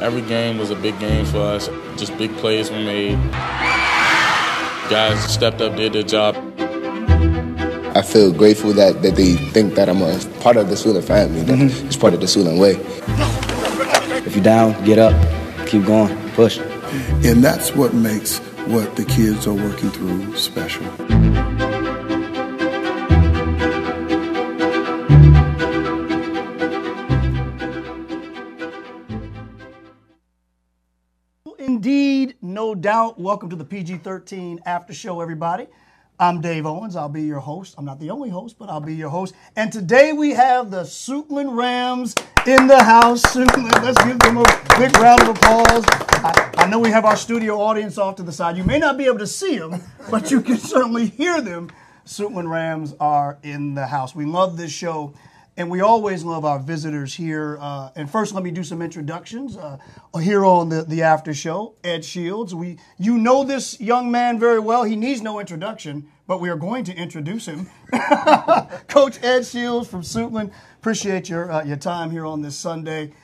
Every game was a big game for us. Just big plays were made. Guys stepped up, did their job. I feel grateful that they think that I'm a part of the Suitland family, that it's part of the Suitland way. If you're down, get up, keep going, push. And that's what makes what the kids are working through special. Indeed, no doubt. Welcome to the PG13 After Show, everybody. I'm Dave Owens. I'll be your host. I'm not the only host, but I'll be your host. And today we have the Suitland Rams in the house. Suitland, let's give them a big round of applause. I know we have our studio audience off to the side. You may not be able to see them, but you can certainly hear them. Suitland Rams are in the house. We love this show. And we always love our visitors here. And first, let me do some introductions. Here on the After Show, Ed Shields. You know this young man very well. He needs no introduction, but we are going to introduce him. Coach Ed Shields from Suitland. Appreciate your time here on this Sunday.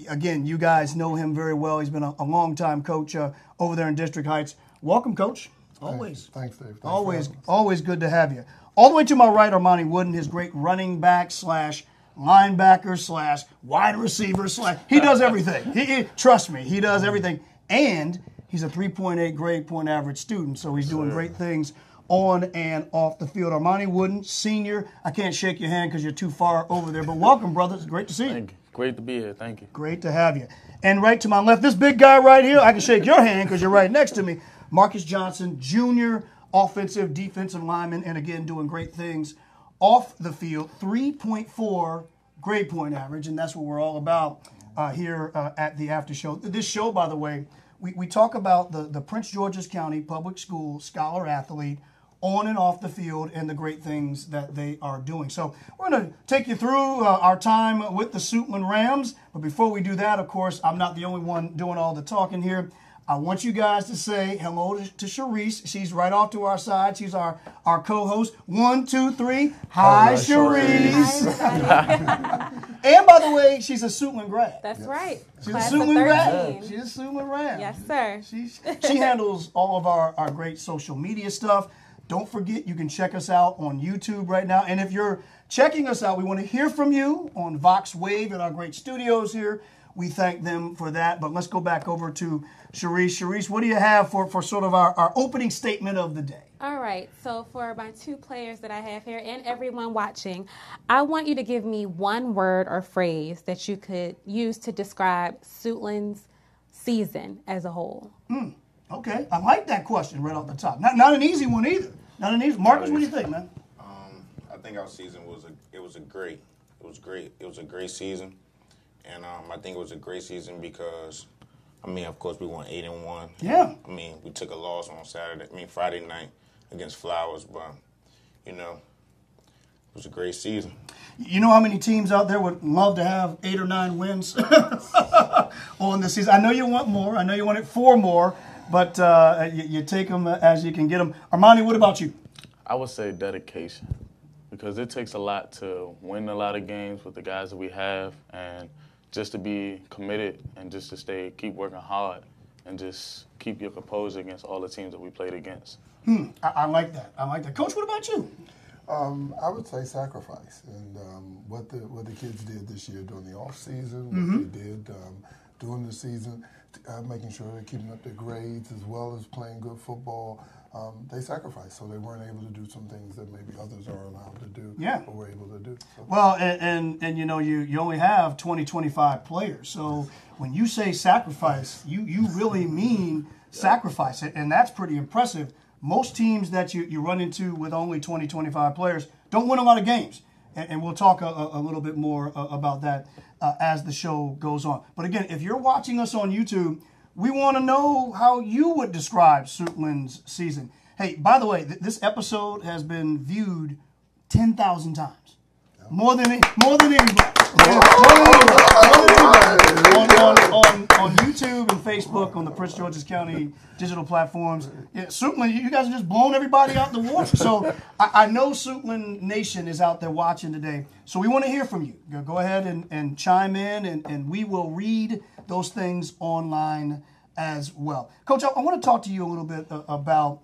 Again, you guys know him very well. He's been a long-time coach over there in District Heights. Welcome, Coach. Always. Thanks, Dave. Thanks always good to have you. All the way to my right, Armani Wooden, his great running back / linebacker / wide receiver / he does everything. Trust me, he does everything. And he's a 3.8 grade point average student, so he's doing great things on and off the field. Armani Wooden, senior. I can't shake your hand because you're too far over there, but welcome, brother. It's great to see you. Thank you. Great to be here. Thank you. Great to have you. And right to my left, this big guy right here, I can shake your hand because you're right next to me. Marcus Johnson, junior, offensive, defensive lineman, and again, doing great things off the field. 3.4 grade point average, and that's what we're all about here at the After Show. This show, by the way, we talk about the Prince George's County Public School scholar athlete on and off the field and the great things that they are doing. So we're going to take you through our time with the Suitland Rams. But before we do that, of course, I'm not the only one doing all the talking here. I want you guys to say hello to Sharice. She's right off to our side. She's our co-host. 1, 2, 3. Hi, Sharice. And by the way, she's a Suitland grad. That's right. She's a Suitland grad. She's a Suitland grad. Yes, sir. She handles all of our great social media stuff. Don't forget, you can check us out on YouTube right now. And if you're checking us out, we want to hear from you on Vox Wave in our great studios here. We thank them for that. But let's go back over to Sharice. Sharice, what do you have for sort of our opening statement of the day? All right. So for my two players that I have here and everyone watching, I want you to give me one word or phrase that you could use to describe Suitland's season as a whole. Okay. I like that question right off the top. Not an easy one either. Not an easy. Marcus, what do you think, man? I think our season was a great season. And I think it was a great season because, of course, we won 8-1. Yeah. We took a loss on Friday night against Flowers, but, it was a great season. You know how many teams out there would love to have 8 or 9 wins on this season? I know you want more. I know you wanted 4 more, but you take them as you can get them. Armani, what about you? I would say dedication because it takes a lot to win a lot of games with the guys that we have and just to be committed and just to keep working hard and just keep your composure against all the teams that we played against. I like that. Coach, what about you? I would say sacrifice, and what the kids did this year during the off season, what they did during the season, making sure they're keeping up their grades as well as playing good football. They sacrificed, so they weren't able to do some things that maybe others are allowed to do or were able to do. So. Well, and you only have 25 players, so when you say sacrifice, you really mean sacrifice, and that's pretty impressive. Most teams that you run into with only 25 players don't win a lot of games, and we'll talk a little bit more about that as the show goes on. But again, if you're watching us on YouTube, we want to know how you would describe Suitland's season. Hey, by the way, this episode has been viewed 10,000 times. More than anybody. More than anybody. On YouTube and Facebook, on the Prince George's County digital platforms. Yeah, Suitland, you guys are just blowing everybody out the water. So I know Suitland Nation is out there watching today. So we want to hear from you. Go ahead and chime in, and we will read those things online as well. Coach, I want to talk to you a little bit about,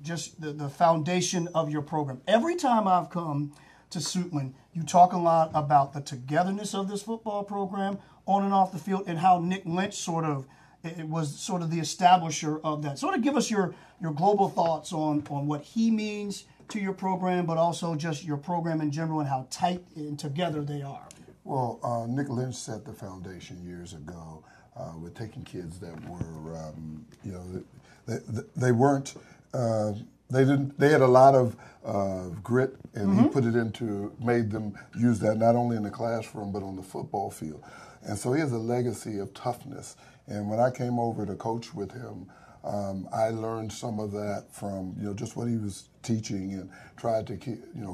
just the foundation of your program. Every time I've come to Suitland, you talk a lot about the togetherness of this football program on and off the field, and how Nick Lynch was sort of the establisher of that. Sort of give us your global thoughts on what he means to your program, but also just your program in general and how tight and together they are. Well, Nick Lynch set the foundation years ago with taking kids that were, they weren't. They had a lot of grit, and he put it made them use that not only in the classroom but on the football field. And so he has a legacy of toughness. And when I came over to coach with him, I learned some of that from just what he was teaching, and tried to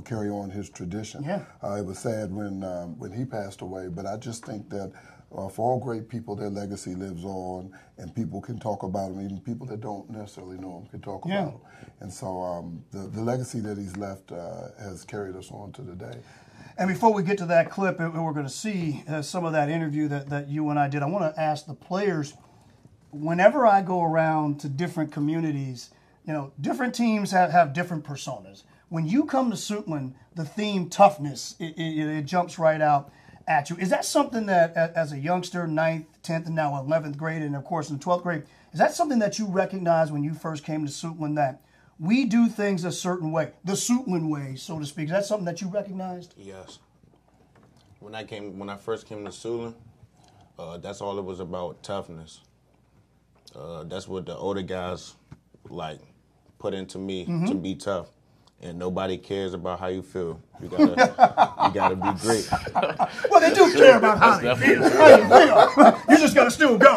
carry on his tradition. Yeah. It was sad when he passed away, but I just think that for all great people, their legacy lives on, and people can talk about them. Even people that don't necessarily know him can talk about him. And so the legacy that he's left has carried us on to today. And before we get to that clip, and we're going to see some of that interview that you and I did, I want to ask the players, whenever I go around to different communities, different teams have different personas. When you come to Suitland, the theme toughness, it jumps right out at you. Is that something that, as a youngster, 9th, 10th, and now 11th grade, and of course in 12th grade, is that something that you recognized when you first came to Suitland, that we do things a certain way, the Suitland way, so to speak? Is that something that you recognized? Yes. When I first came to Suitland, that's all it was about, toughness. That's what the older guys put into me, to be tough. And nobody cares about how you feel. You gotta be great. Well, they do care about how they feel. You just gotta still go.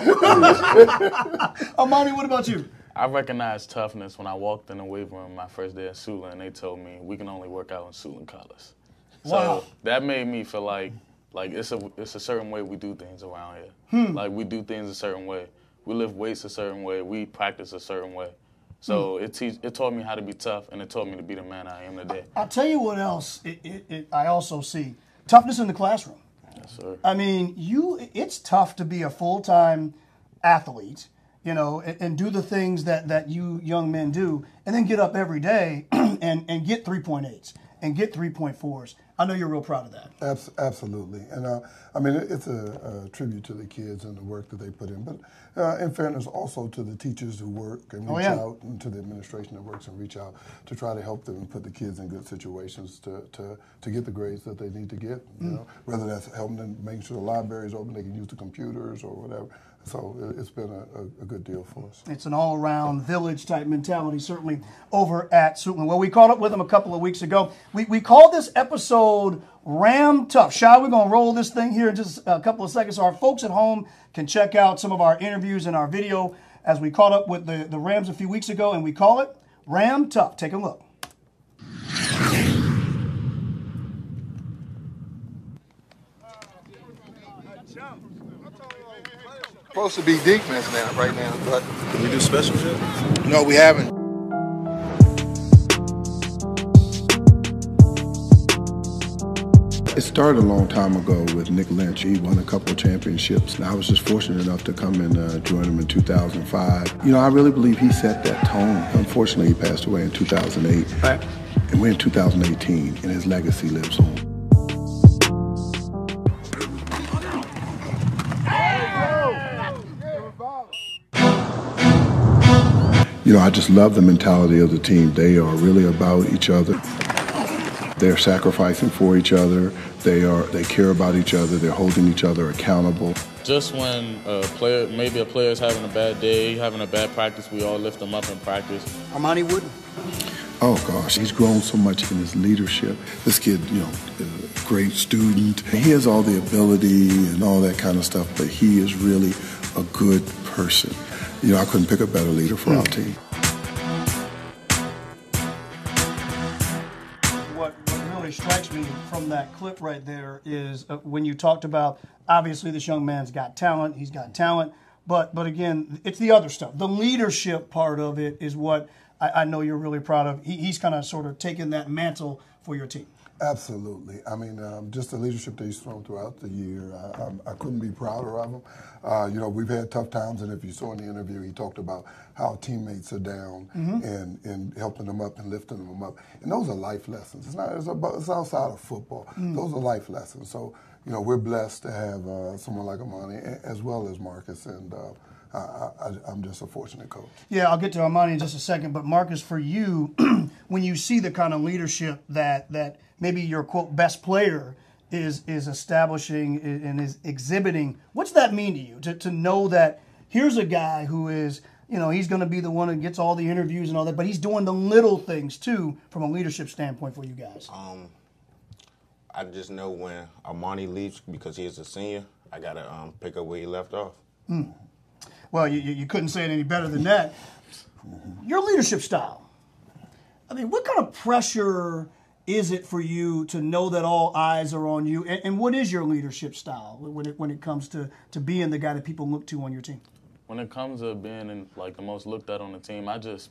Amani, what about you? I recognized toughness when I walked in the weight room my first day at Suitland, and they told me we can only work out in Suitland colors. Wow. So that made me feel like it's a certain way we do things around here. Like, we do things a certain way. We lift weights a certain way. We practice a certain way. So it taught me how to be tough, and it taught me to be the man I am today. I'll tell you what else I also see. Toughness in the classroom. Yes, sir. I mean, it's tough to be a full-time athlete, and do the things that you young men do, and then get up every day and get 3.8s and get 3.4s. I know you're real proud of that. Absolutely. And I mean, it's a tribute to the kids and the work that they put in. But in fairness, also to the teachers who work and reach out, and to the administration that works and reach out to try to help them and put the kids in good situations to get the grades that they need to get. Whether that's helping them, making sure the library is open, they can use the computers or whatever. So it's been a good deal for us. It's an all-around village-type mentality, certainly, over at Suitland. Well, we caught up with them a couple of weeks ago. We called this episode Ram Tough. Shy, we're going to roll this thing here in just a couple of seconds. So our folks at home can check out some of our interviews and our video as we caught up with the Rams a few weeks ago, and we call it Ram Tough. Take a look. Supposed to be defense now, right now, but Can we do specials yet? no, we haven't. It started a long time ago with Nick Lynch. He won a couple of championships. And I was just fortunate enough to come and join him in 2005. I really believe he set that tone. Unfortunately, he passed away in 2008. Right. And we're in 2018, and his legacy lives on. I just love the mentality of the team. They are really about each other. They're sacrificing for each other. They care about each other. They're holding each other accountable. Just when maybe a player is having a bad day, having a bad practice, we all lift them up in practice. Armani Wooden. Oh gosh, he's grown so much in his leadership. This kid, is a great student. He has all the ability and all that kind of stuff, but he is really a good person. I couldn't pick a better leader for our team. What really struck strikes me from that clip right there is when you talked about, obviously this young man's got talent, he's got talent, but again, it's the other stuff. The leadership part of it is what I know you're really proud of. He's kind of sort of taken that mantle for your team. Absolutely. I mean, just the leadership that he's thrown throughout the year, I couldn't be prouder of him. You know, we've had tough times, and if you saw in the interview, he talked about how teammates are down and helping them up and lifting them up. And those are life lessons. It's outside of football. Those are life lessons. So, you know, we're blessed to have someone like Amani as well as Marcus, and I'm just a fortunate coach. Yeah, I'll get to Armani in just a second, but Marcus, for you, when you see the kind of leadership that maybe your, quote, best player is establishing and is exhibiting, what's that mean to you, to know that here's a guy who is, you know, he's going to be the one that gets all the interviews and all that, but he's doing the little things, too, from a leadership standpoint for you guys? I just know when Armani leaves, because he is a senior, I got to pick up where he left off. Well, you couldn't say it any better than that. Your leadership style. I mean, what kind of pressure is it for you to know that all eyes are on you? And what is your leadership style when it comes to being the guy that people look to on your team? When it comes to being like the most looked at on the team, I just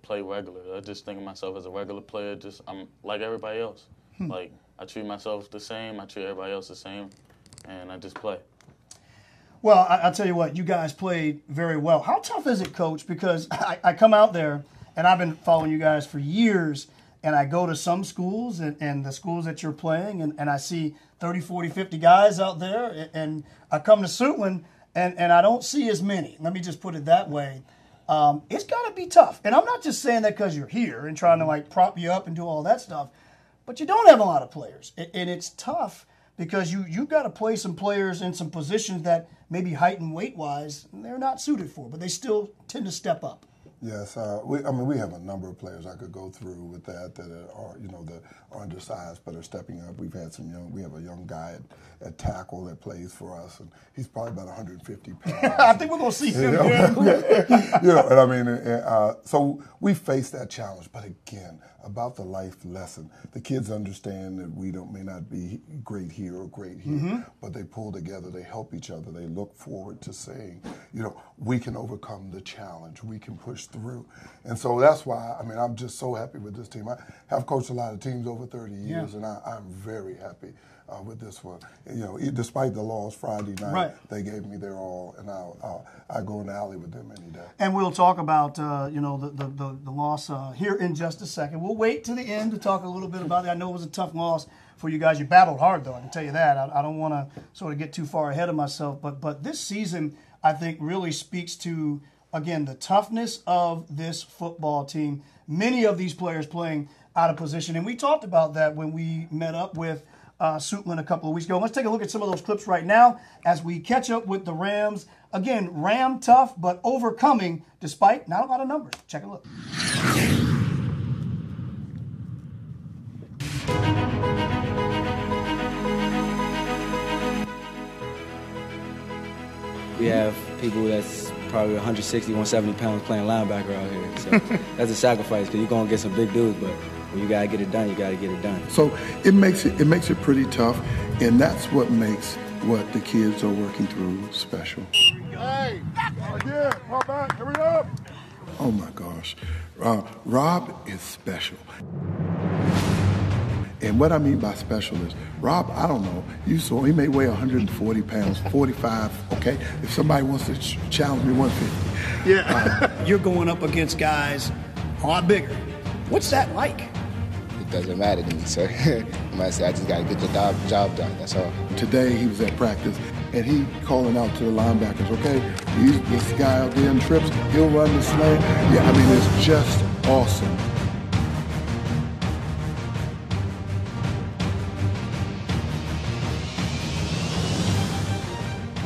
play regular. I just think of myself as a regular player. I'm like everybody else. Like, I treat myself the same. I treat everybody else the same, and I just play. Well, I'll tell you what, you guys played very well. How tough is it, Coach? Because I come out there, and I've been following you guys for years, and I go to some schools and the schools that you're playing, and I see 30, 40, 50 guys out there, and I come to Suitland, and I don't see as many. Let me just put it that way. It's got to be tough. And I'm not just saying that because you're here and trying to, like, prop you up and do all that stuff, but you don't have a lot of players, and it's tough because you've got to play some players in some positions that maybe height and weight-wise they're not suited for, but they still tend to step up. Yes, we have a number of players I could go through with that are, you know, that are undersized but are stepping up. We have a young guy at tackle that plays for us, and he's probably about 150 pounds. I think we're going to see him. You know, and I mean, so we face that challenge. But again, about the life lesson, the kids understand that we may not be great here or great here, but they pull together, they help each other, they look forward to saying, you know, we can overcome the challenge, we can push through. And so that's why, I mean, I'm just so happy with this team. I have coached a lot of teams over 30 years, and I'm very happy with this one. You know, despite the loss Friday night, they gave me their all, and I go in the alley with them any day. And we'll talk about you know, the loss here in just a second. We'll wait to the end to talk a little bit about it. I know it was a tough loss for you guys. You battled hard, though. I can tell you that. I don't want to sort of get too far ahead of myself, but this season I think really speaks to, again, the toughness of this football team. Many of these players playing out of position, and we talked about that when we met up with Suitland a couple of weeks ago. Let's take a look at some of those clips right now as we catch up with the Rams. Again, Ram tough, but overcoming despite not a lot of numbers. Check a look. We have people that's probably 160, 170 pounds playing linebacker out here. So that's a sacrifice because you're going to get some big dudes, but when you got to get it done, you got to get it done. So it makes it pretty tough, and that's what makes what the kids are working through special. Hey, again, come back, hurry up. Oh my gosh. Rob is special. And what I mean by special is, Rob, I don't know, you saw he may weigh 140 pounds, 45, okay? If somebody wants to challenge me, 150. Yeah. You're going up against guys a lot bigger. What's that like? It doesn't matter to me, sir. I say I just got to get the job done, that's all. Today he was at practice, and he calling out to the linebackers, okay, this guy out there in trips, he'll run the slant. Yeah, I mean, it's just awesome.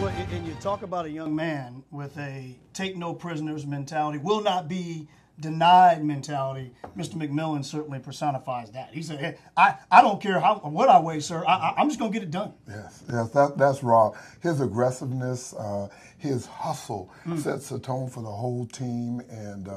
Well, and you talk about a young man with a take no prisoners mentality, will not be denied mentality. Mr. McMillan certainly personifies that. He said, hey, I don't care what I weigh, sir. I'm just going to get it done. Yes, that's Rob. His aggressiveness, his hustle sets the tone for the whole team. And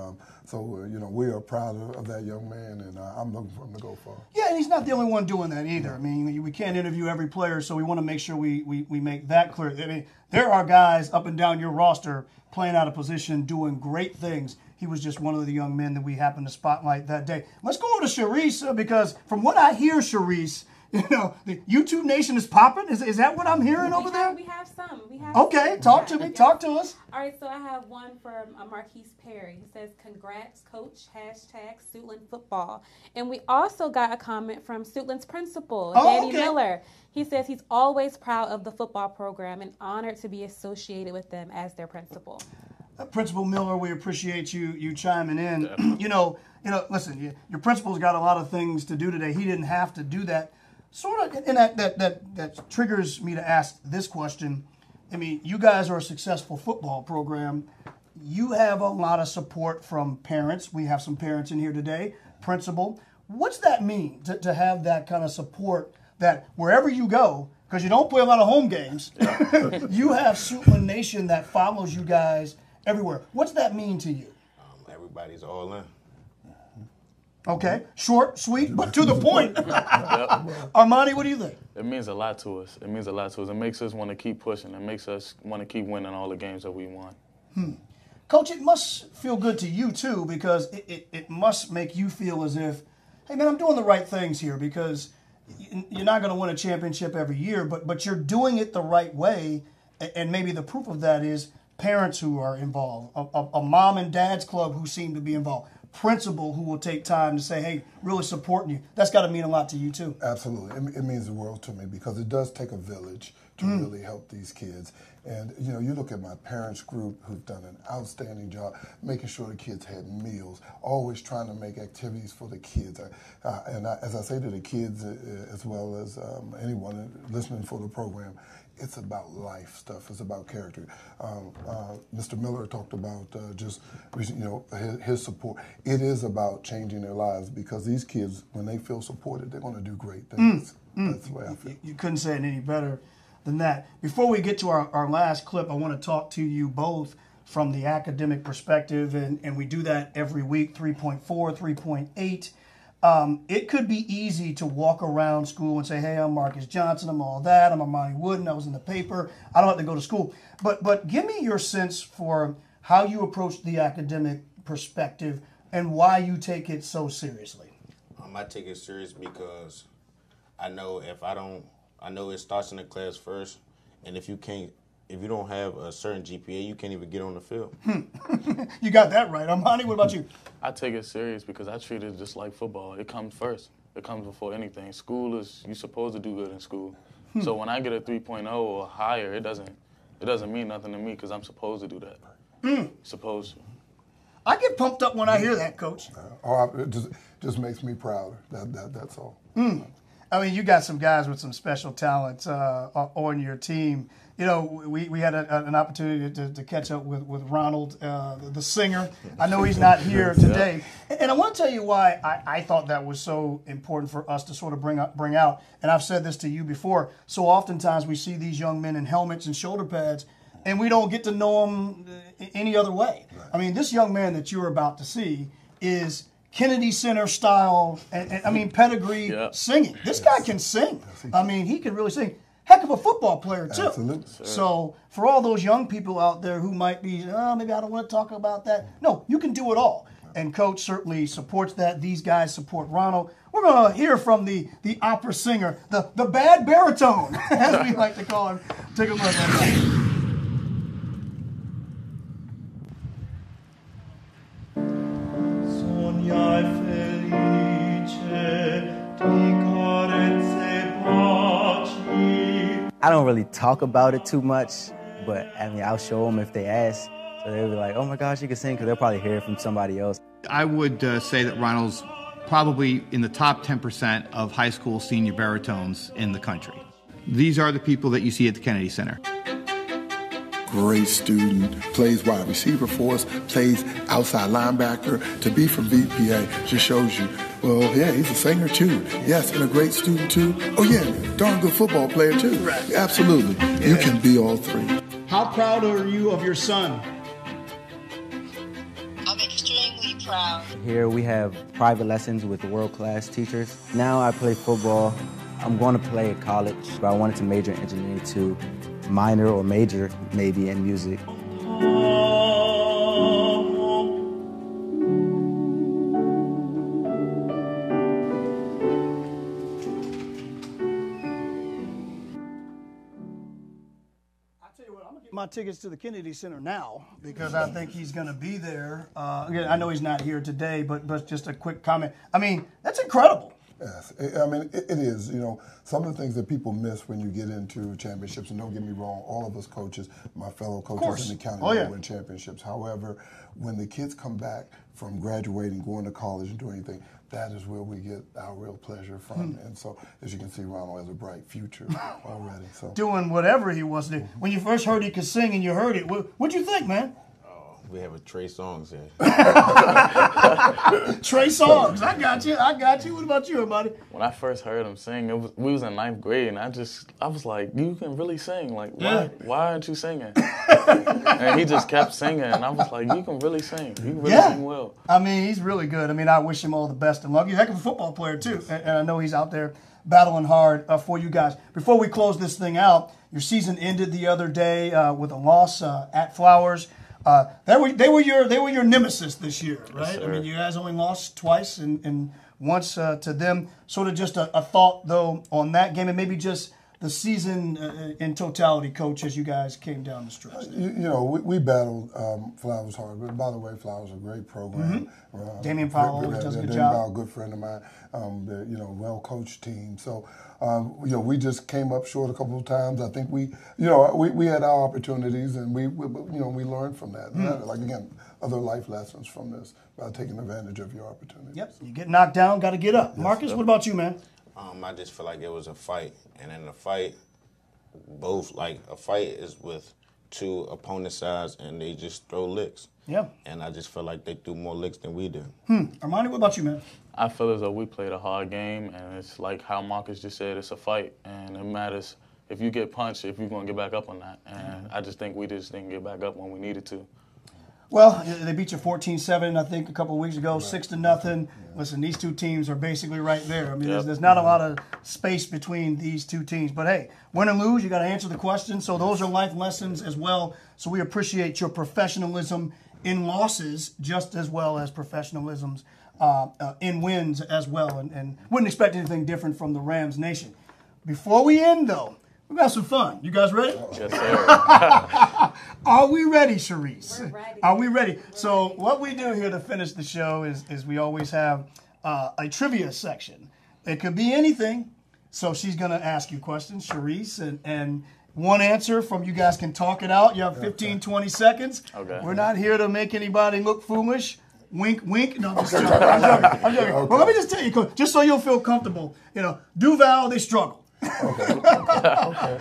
So, you know, we are proud of that young man, and I'm looking for him to go far. Yeah, and he's not the only one doing that either. I mean, we can't interview every player, so we want to make sure we make that clear. I mean, there are guys up and down your roster playing out of position, doing great things. He was just one of the young men that we happened to spotlight that day. Let's go over to Sharice, because from what I hear, Sharice, you know, the YouTube Nation is popping. Is that what I'm hearing over there? We have some. Okay, talk to me. Talk to us. All right, so I have one from Marquise Perry. He says, "Congrats, Coach. #Suitland football." And we also got a comment from Suitland's principal, Danny Miller. He says he's always proud of the football program and honored to be associated with them as their principal. Principal Miller, we appreciate you chiming in. You know, listen, your principal's got a lot of things to do today. He didn't have to do that. Sort of, and that triggers me to ask this question. I mean, you guys are a successful football program. You have a lot of support from parents. We have some parents in here today. Principal, what's that mean to have that kind of support, that wherever you go, because you don't play a lot of home games, you have Suitland Nation that follows you guys everywhere. What's that mean to you? Everybody's all in. Okay, short, sweet, but to the point. Armani, what do you think? It means a lot to us. It means a lot to us. It makes us want to keep pushing. It makes us want to keep winning all the games that we won. Coach, it must feel good to you, too, because it must make you feel as if, hey, man, I'm doing the right things here, because you're not going to win a championship every year, but you're doing it the right way, and maybe the proof of that is parents who are involved, a mom and dad's club who seem to be involved, principal who will take time to say, hey, really supporting you. That's got to mean a lot to you, too. Absolutely. It means the world to me, because it does take a village to really help these kids. And, you know, you look at my parents group who've done an outstanding job making sure the kids had meals, always trying to make activities for the kids. As I say to the kids, as well as anyone listening for the program, it's about life stuff. It's about character. Mr. Miller talked about his support. It is about changing their lives, because these kids, when they feel supported, they're going to do great things. That's the way I feel. You couldn't say it any better than that. Before we get to our last clip, I want to talk to you both from the academic perspective, and we do that every week, 3.4, 3.8. It could be easy to walk around school and say, hey, I'm Marcus Johnson, I'm all that, I'm Armani Wooden, I was in the paper, I don't have to go to school. But give me your sense for how you approach the academic perspective and why you take it so seriously. I take it serious because I know it starts in the class first, and if you don't have a certain GPA, you can't even get on the field. You got that right. Armani, what about you? I take it serious because I treat it just like football. It comes first. It comes before anything. You're supposed to do good in school. So when I get a 3.0 or higher, it doesn't mean nothing to me, because I'm supposed to do that. Supposed to. I get pumped up when I hear that, Coach. It just makes me prouder. That's all. I mean, you got some guys with some special talents on your team. You know, we had an opportunity to catch up with Ronald, the singer. I know he's not here today. And I want to tell you why I thought that was so important for us to sort of bring out. And I've said this to you before. So oftentimes we see these young men in helmets and shoulder pads, and we don't get to know them any other way. Right. I mean, this young man that you're about to see is Kennedy Center style, and pedigree singing. This guy can sing. I mean, he can really sing. Heck of a football player, too. Absolutely. So for all those young people out there who might be, maybe I don't want to talk about that. No, you can do it all. And Coach certainly supports that. These guys support Ronald. We're going to hear from the opera singer, the bad baritone, as we like to call him. Take a look at that. I don't really talk about it too much, but I mean, I'll show them if they ask. So they'll be like, oh my gosh, you can sing, because they'll probably hear it from somebody else. I would say that Ronald's probably in the top 10% of high school senior baritones in the country. These are the people that you see at the Kennedy Center. Great student, plays wide receiver for us, plays outside linebacker. To be from VPA just shows you, well, yeah, he's a singer too. Yes, and a great student too. Oh yeah, darn good football player too. Right. Absolutely. Yeah. You can be all three. How proud are you of your son? I'm extremely proud. Here we have private lessons with world-class teachers. Now I play football. I'm going to play at college, but I wanted to major in engineering too. Minor or major maybe in music. My tickets to the Kennedy Center now because I think he's going to be there. Again, I know he's not here today, but just a quick comment. I mean, that's incredible. Yes, I mean, it is. You know, some of the things that people miss when you get into championships, and don't get me wrong, all of us coaches, my fellow coaches in the county, win championships. However, when the kids come back from graduating, going to college, and doing anything, that is where we get our real pleasure from. And so, as you can see, Ronald has a bright future already. So doing whatever he wants to do. When you first heard he could sing and you heard it, what'd you think, man? We have a Trey Songz here. Trey Songz, I got you. What about you, buddy? When I first heard him sing, we was in 9th grade, and I was like, you can really sing. Like, why aren't you singing? And he just kept singing, and I was like, you can really sing. You can really sing well. I mean, he's really good. I mean, I wish him all the best and luck. He's a heck of a football player, too. And I know he's out there battling hard for you guys. Before we close this thing out, your season ended the other day with a loss at Flowers. They were your nemesis this year, right? Yes, I mean, you guys only lost twice and once to them. Sort of just a thought, though, on that game and maybe just the season in totality, Coach, as you guys came down the stretch. You know, we battled Flowers hard. But by the way, Flowers is a great program. Damian Powell always does a good Damian job. Powell, a good friend of mine. Well-coached team. So, we just came up short a couple of times. I think we had our opportunities, and we learned from that. Like, again, other life lessons from this by taking advantage of your opportunities. Yep. You get knocked down, got to get up. Marcus, what about you, man? I just feel like it was a fight, and in the fight, a fight is with two opponent sides, and they just throw licks. Yeah. And I just feel like they threw more licks than we did. Armani, what about you, man? I feel as though we played a hard game, and it's like how Marcus just said, it's a fight, and it matters if you get punched, if you're going to get back up on that. And I just think we just didn't get back up when we needed to. Well, they beat you 14-7, I think, a couple of weeks ago, 6-0. Listen, these two teams are basically right there. I mean, there's not a lot of space between these two teams. But, hey, win and lose, you got to answer the question. So those are life lessons as well. So we appreciate your professionalism in losses just as well as professionalisms in wins as well. And wouldn't expect anything different from the Rams Nation. Before we end, though, we got some fun. You guys ready? Yes, sir. Are we ready, Sharice? We're ready. Are we ready? So what we do here to finish the show is we always have a trivia section. It could be anything. So she's going to ask you questions, Sharice, and one answer from you guys can talk it out. You have 15, 20 seconds. Okay. We're not here to make anybody look foolish. Wink, wink. No, I'm joking. I'm joking. Well, let me just tell you, Coach, just so you'll feel comfortable. Duval, they struggle. Okay.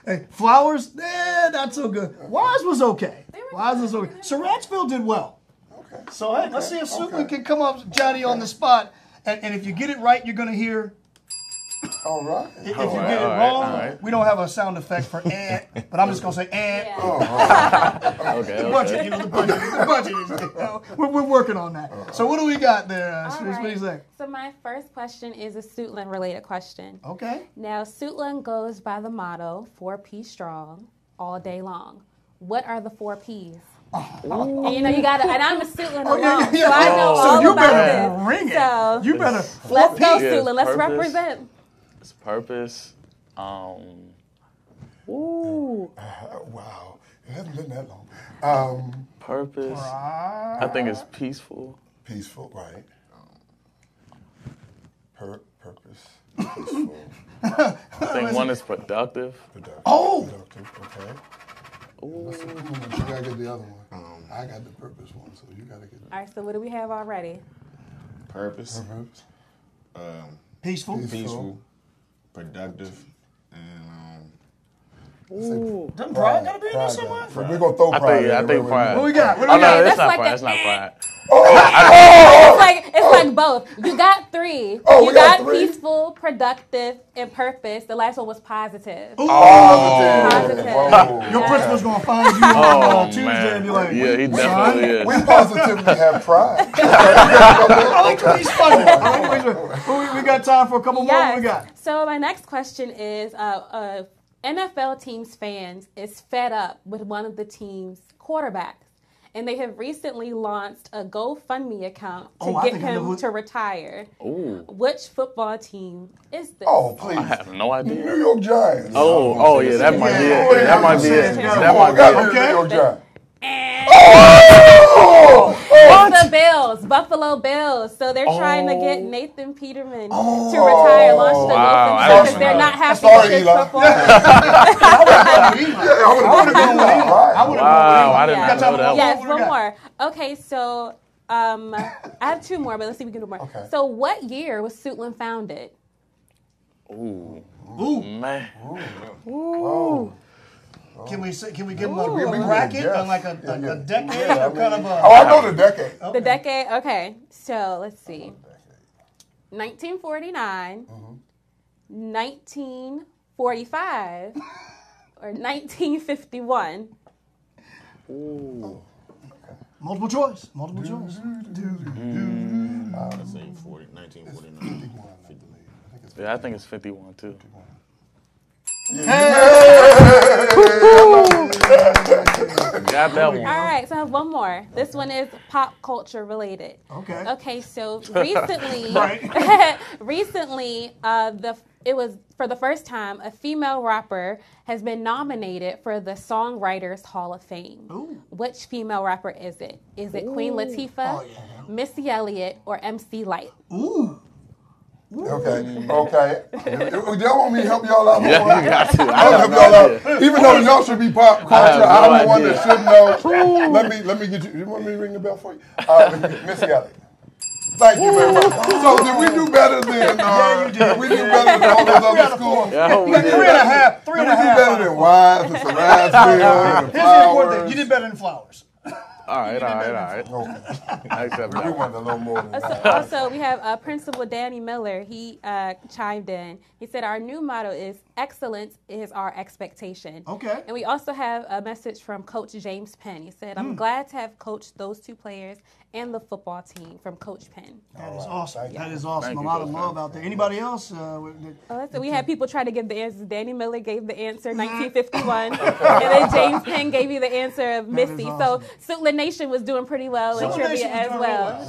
Hey, Flowers, not so good. Wise was okay. Saratsville did well. Okay. So hey, let's see if Suitland can come up, Johnny, on the spot. And if you get it right, you're going to hear. All right. If you get it wrong, we don't have a sound effect for but I'm just going to say Yeah. Okay. The budget, the budget is, we're working on that. So what do we got there, Sharice? What do you say? So my first question is a Suitland-related question. Okay. Now, Suitland goes by the motto, 4P strong, all day long. What are the 4 Ps? And you gotta, and I'm a Suitland alum, so I know all about this. Ring it. So You better. let's go, 4Ps. Suitland. Let's Purpose. represent. It's purpose. Wow. It hasn't been that long. Purpose. I think it's peaceful. Peaceful, right. Purpose. Peaceful. I think one is productive. Productive, okay. You gotta get the other one. I got the purpose one, so you gotta get it. All right, so what do we have already? Purpose. Peaceful. Peaceful. Productive. And Doesn't pride gotta be in there somewhere? We're gonna throw pride. I think pride. What we got? Oh no, it's not pride. It's not pride. It's like both. You got 3. Oh, you got peaceful, productive, and purpose. The last one was positive. Positive. Your principal's gonna find you on Tuesday and be like, yeah, he definitely is. We positively have pride. I like when he's funny. We got time for a couple more. What we got? So my next question is, NFL team's fans is fed up with one of the team's quarterbacks. And they have recently launched a GoFundMe account to get him to retire. Ooh. Which football team is this? Oh, please. I have no idea. New York Giants. Oh, yeah, that might be it. That might be it. That might be it. New York Giants. It's the Bills, Buffalo Bills. So they're trying to get Nathan Peterman to retire, launch the GoFundMe because they're not happy with his performance. I didn't know that. Yes, one more. Okay, so I have 2 more, but let's see if we can do more. Okay. So what year was Suitland founded? Ooh, man. Ooh. Can we give them a bracket on like a decade or kind of a? Oh, I know the decade. The decade? Okay. So let's see. 1949, 1945, or 1951. Ooh. Multiple choice. I would say 1949. Yeah, I think it's 51 too. Got that one. All right, so I have one more. This one is pop culture related. Okay. Okay, so recently, it was for the first time a female rapper has been nominated for the Songwriters Hall of Fame. Ooh. Which female rapper is it? Is it Queen Latifah, Missy Elliott, or MC Lyte? Ooh. Okay. Y'all want me to help y'all out? Yeah, you got to. I'll help y'all out. Even though y'all should be pop culture, I'm the one that should know. Let me get you. You want me to ring the bell for you? Missy Elliott. Thank you very much. So did we do better than? Did we do better than all those other schools? Yeah, you got 3.5. 3.5. Did we do better than Wise and Sarasville and Here's the important Flowers? thing. You did better than Flowers. All right. I accept that. We want a little more than that. Also, we have Principal Danny Miller. He chimed in. He said, our new motto is excellence is our expectation. Okay. And we also have a message from Coach James Penn. He said, I'm glad to have coached those 2 players and the football team from Coach Penn. That is awesome. That is awesome. Thank a lot you, of Coach love Penn. out there. Anybody else? We had people try to give the answers. Danny Miller gave the answer, 1951. And then James Penn gave you the answer of Missy. Awesome. So Suitland Nation was doing pretty well in trivia as well.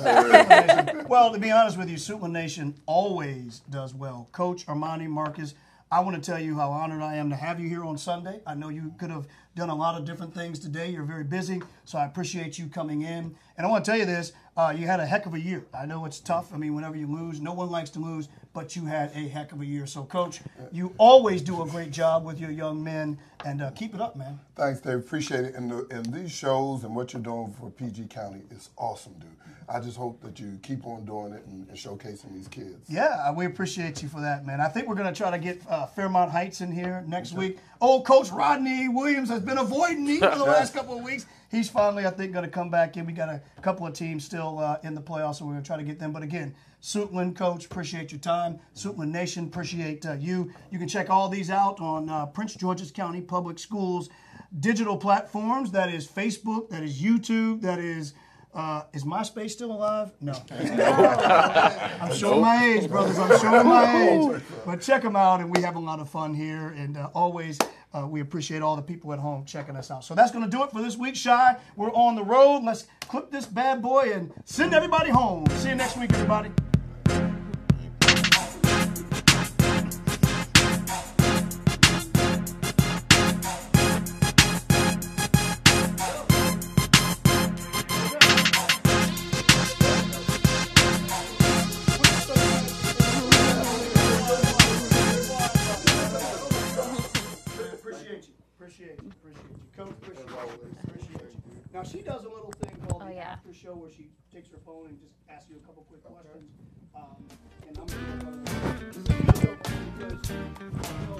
Well, to be honest with you, Suitland Nation always does well. Coach Armani Marcus, I want to tell you how honored I am to have you here on Sunday. I know you could have done a lot of different things today. You're very busy, so I appreciate you coming in. And I want to tell you this, you had a heck of a year. I know it's tough. I mean, whenever you lose, no one likes to lose, but you had a heck of a year. So, Coach, you always do a great job with your young men, and keep it up, man. Thanks, Dave. Appreciate it. And these shows and what you're doing for PG County is awesome, dude. I just hope that you keep on doing it and showcasing these kids. Yeah, we appreciate you for that, man. I think we're going to try to get Fairmont Heights in here next week. Old Coach Rodney Williams has been avoiding me for the last couple of weeks. He's finally, I think, going to come back in. We got a couple of teams still in the playoffs, so we're going to try to get them. But again, Suitland, Coach, appreciate your time. Suitland Nation, appreciate you. You can check all these out on Prince George's County Public Schools digital platforms. That is Facebook, that is YouTube, that is MySpace still alive? No. I'm showing my age, brothers. I'm showing my age. But check them out, and we have a lot of fun here. And always, we appreciate all the people at home checking us out. So that's going to do it for this week, Shy. We're on the road. Let's clip this bad boy and send everybody home. See you next week, everybody. Appreciate you. Coach, appreciate you. Now, she does a little thing called the after show where she takes her phone and just asks you a couple quick questions. And I'm going to go